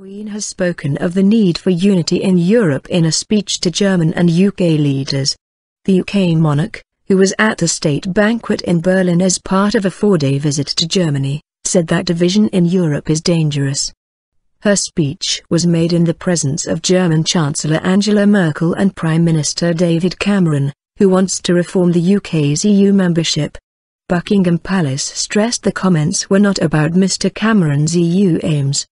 Queen has spoken of the need for unity in Europe in a speech to German and UK leaders. The UK monarch, who was at a state banquet in Berlin as part of a 4-day visit to Germany, said that division in Europe is dangerous. Her speech was made in the presence of German Chancellor Angela Merkel and Prime Minister David Cameron, who wants to reform the UK's EU membership. Buckingham Palace stressed the comments were not about Mr. Cameron's EU aims.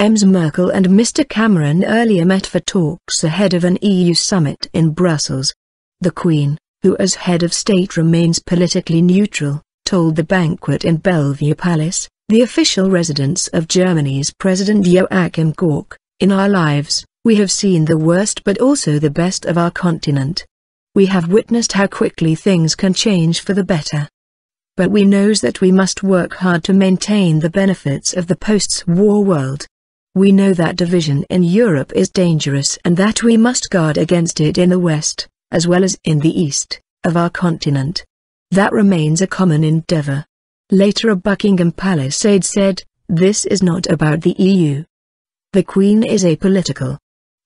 Ms. Merkel and Mr. Cameron earlier met for talks ahead of an EU summit in Brussels. The Queen, who as head of state remains politically neutral, told the banquet in Belvedere Palace, the official residence of Germany's President Joachim Gauck, "In our lives, we have seen the worst but also the best of our continent. We have witnessed how quickly things can change for the better. But we know that we must work hard to maintain the benefits of the post-war world. We know that division in Europe is dangerous and that we must guard against it in the west, as well as in the east, of our continent. That remains a common endeavor." Later a Buckingham Palace aide said, "This is not about the EU. The Queen is apolitical.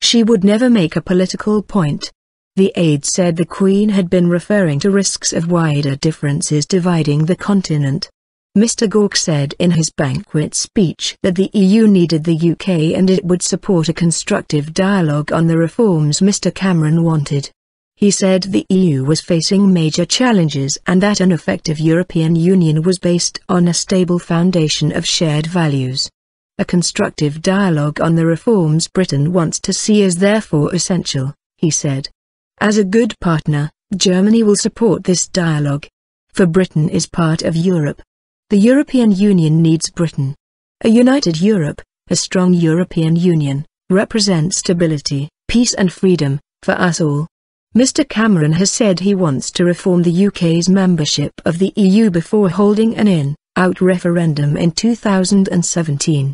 She would never make a political point." The aide said the Queen had been referring to risks of wider differences dividing the continent. Mr. Gauck said in his banquet speech that the EU needed the UK and it would support a constructive dialogue on the reforms Mr. Cameron wanted. He said the EU was facing major challenges and that an effective European Union was based on a stable foundation of shared values. A constructive dialogue on the reforms Britain wants to see is therefore essential, he said. As a good partner, Germany will support this dialogue. For Britain is part of Europe. The European Union needs Britain. A united Europe, a strong European Union, represents stability, peace and freedom, for us all. Mr. Cameron has said he wants to reform the UK's membership of the EU before holding an in-out referendum in 2017.